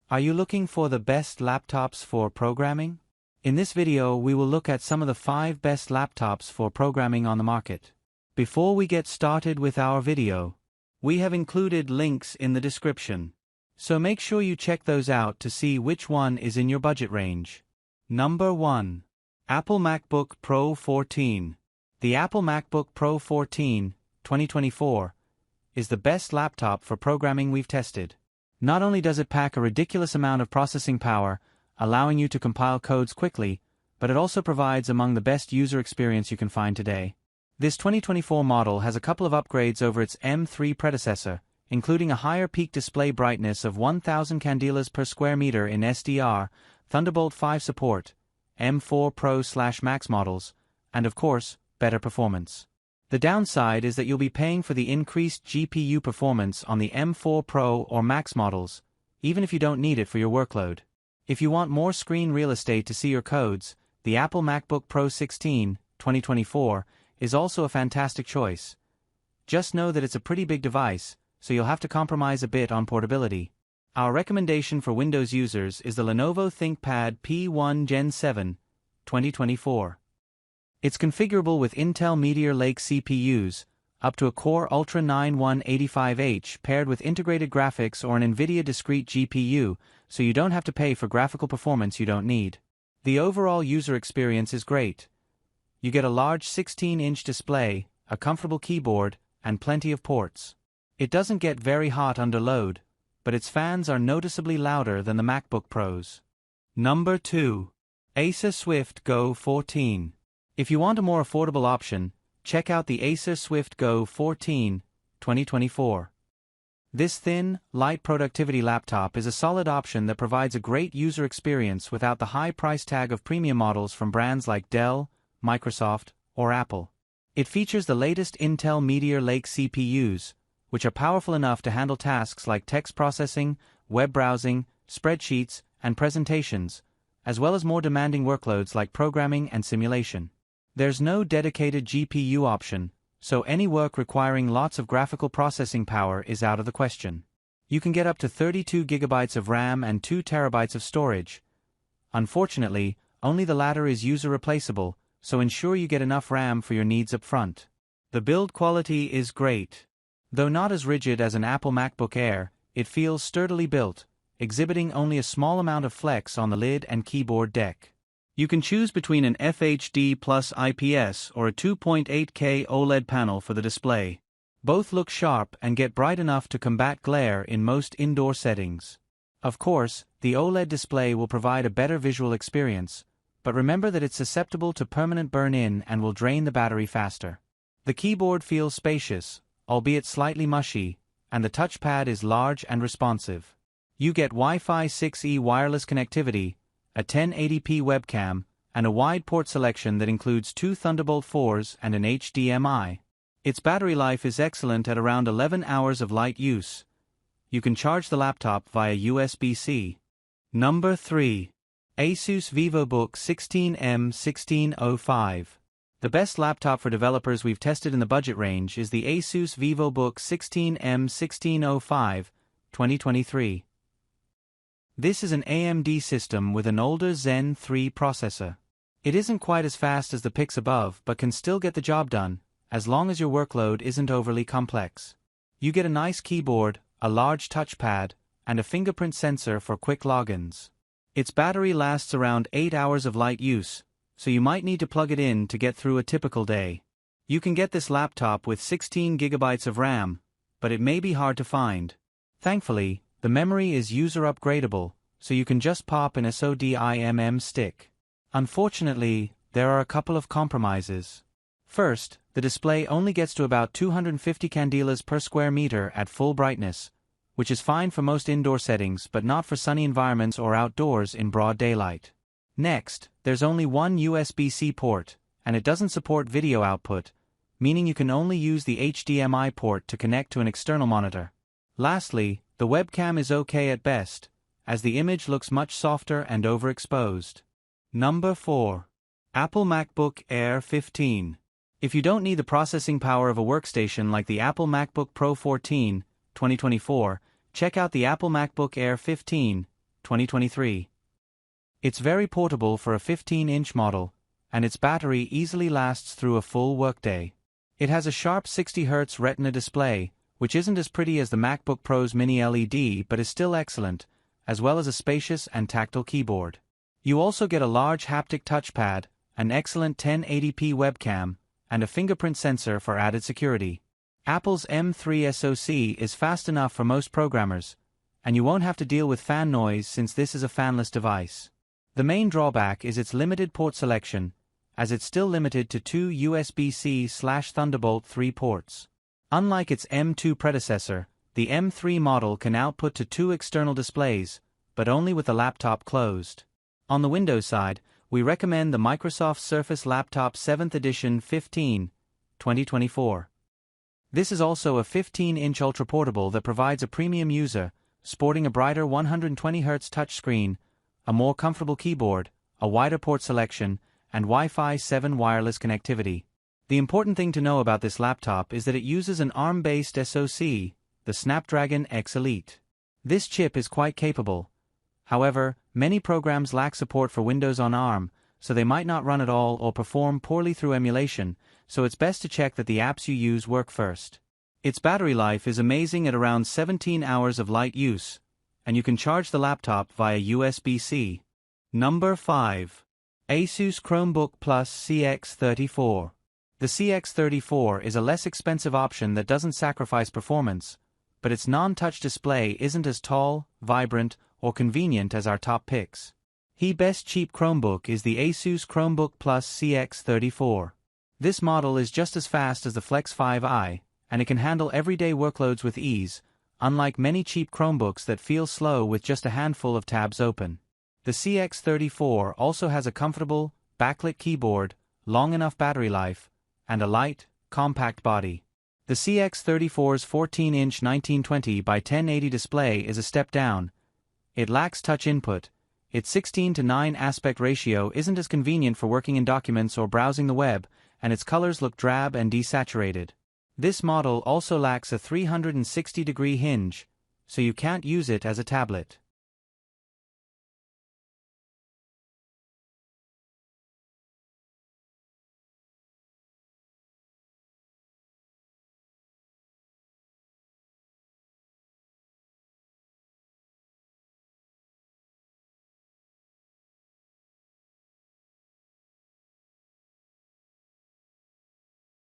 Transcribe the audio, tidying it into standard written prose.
Are you looking for the best laptops for programming? In this video, we will look at some of the 5 best laptops for programming on the market. Before we get started with our video, we have included links in the description. So make sure you check those out to see which one is in your budget range. Number 1. Apple MacBook Pro 14. The Apple MacBook Pro 14, 2024, is the best laptop for programming we've tested. Not only does it pack a ridiculous amount of processing power, allowing you to compile codes quickly, but it also provides among the best user experience you can find today. This 2024 model has a couple of upgrades over its M3 predecessor, including a higher peak display brightness of 1000 candelas per square meter in SDR, Thunderbolt 5 support, M4 Pro/Max models, and of course, better performance. The downside is that you'll be paying for the increased GPU performance on the M4 Pro or Max models, even if you don't need it for your workload. If you want more screen real estate to see your codes, the Apple MacBook Pro 16, 2024, is also a fantastic choice. Just know that it's a pretty big device, so you'll have to compromise a bit on portability. Our recommendation for Windows users is the Lenovo ThinkPad P1 Gen 7, 2024. It's configurable with Intel Meteor Lake CPUs, up to a Core Ultra 9 185H paired with integrated graphics or an NVIDIA discrete GPU, so you don't have to pay for graphical performance you don't need. The overall user experience is great. You get a large 16-inch display, a comfortable keyboard, and plenty of ports. It doesn't get very hot under load, but its fans are noticeably louder than the MacBook Pros. Number 2. Acer Swift Go 14. If you want a more affordable option, check out the Acer Swift Go 14, 2024. This thin, light productivity laptop is a solid option that provides a great user experience without the high price tag of premium models from brands like Dell, Microsoft, or Apple. It features the latest Intel Meteor Lake CPUs, which are powerful enough to handle tasks like text processing, web browsing, spreadsheets, and presentations, as well as more demanding workloads like programming and simulation. There's no dedicated GPU option, so any work requiring lots of graphical processing power is out of the question. You can get up to 32 GB of RAM and 2 TB of storage. Unfortunately, only the latter is user replaceable, so ensure you get enough RAM for your needs up front. The build quality is great. Though not as rigid as an Apple MacBook Air, it feels sturdily built, exhibiting only a small amount of flex on the lid and keyboard deck. You can choose between an FHD plus IPS or a 2.8K OLED panel for the display. Both look sharp and get bright enough to combat glare in most indoor settings. Of course, the OLED display will provide a better visual experience, but remember that it's susceptible to permanent burn-in and will drain the battery faster. The keyboard feels spacious, albeit slightly mushy, and the touchpad is large and responsive. You get Wi-Fi 6E wireless connectivity, a 1080p webcam, and a wide port selection that includes 2 Thunderbolt 4s and an HDMI. Its battery life is excellent at around 11 hours of light use. You can charge the laptop via USB-C. Number 3. Asus Vivobook 16M1605. The best laptop for developers we've tested in the budget range is the Asus Vivobook 16M1605, 2023. This is an AMD system with an older Zen 3 processor. It isn't quite as fast as the pics above but can still get the job done, as long as your workload isn't overly complex. You get a nice keyboard, a large touchpad, and a fingerprint sensor for quick logins. Its battery lasts around 8 hours of light use, so you might need to plug it in to get through a typical day. You can get this laptop with 16 GB of RAM, but it may be hard to find. Thankfully, the memory is user upgradable, so you can just pop an SODIMM stick. Unfortunately, there are a couple of compromises. First, the display only gets to about 250 candelas per square meter at full brightness, which is fine for most indoor settings but not for sunny environments or outdoors in broad daylight. Next, there's only one USB-C port, and it doesn't support video output, meaning you can only use the HDMI port to connect to an external monitor. Lastly, the webcam is okay at best, as the image looks much softer and overexposed. Number 4. Apple MacBook Air 15. If you don't need the processing power of a workstation like the Apple MacBook Pro 14, 2024, check out the Apple MacBook Air 15, 2023. It's very portable for a 15-inch model, and its battery easily lasts through a full workday. It has a sharp 60Hz Retina display, which isn't as pretty as the MacBook Pro's mini LED but is still excellent, as well as a spacious and tactile keyboard. You also get a large haptic touchpad, an excellent 1080p webcam, and a fingerprint sensor for added security. Apple's M3 SoC is fast enough for most programmers, and you won't have to deal with fan noise since this is a fanless device. The main drawback is its limited port selection, as it's still limited to 2 USB-C/Thunderbolt 3 ports. Unlike its M2 predecessor, the M3 model can output to 2 external displays, but only with the laptop closed. On the Windows side, we recommend the Microsoft Surface Laptop 7th Edition 15, 2024. This is also a 15-inch ultra-portable that provides a premium user, sporting a brighter 120Hz touchscreen, a more comfortable keyboard, a wider port selection, and Wi-Fi 7 wireless connectivity. The important thing to know about this laptop is that it uses an ARM-based SoC, the Snapdragon X Elite. This chip is quite capable. However, many programs lack support for Windows on ARM, so they might not run at all or perform poorly through emulation, so it's best to check that the apps you use work first. Its battery life is amazing at around 17 hours of light use, and you can charge the laptop via USB-C. Number 5. Asus Chromebook Plus CX34. The CX34 is a less expensive option that doesn't sacrifice performance, but its non-touch display isn't as tall, vibrant, or convenient as our top picks. The best cheap Chromebook is the Asus Chromebook Plus CX34. This model is just as fast as the Flex 5i, and it can handle everyday workloads with ease, unlike many cheap Chromebooks that feel slow with just a handful of tabs open. The CX34 also has a comfortable, backlit keyboard, long enough battery life, and a light, compact body. The CX34's 14-inch 1920 by 1080 display is a step down. It lacks touch input. Its 16:9 aspect ratio isn't as convenient for working in documents or browsing the web, and its colors look drab and desaturated. This model also lacks a 360-degree hinge, so you can't use it as a tablet.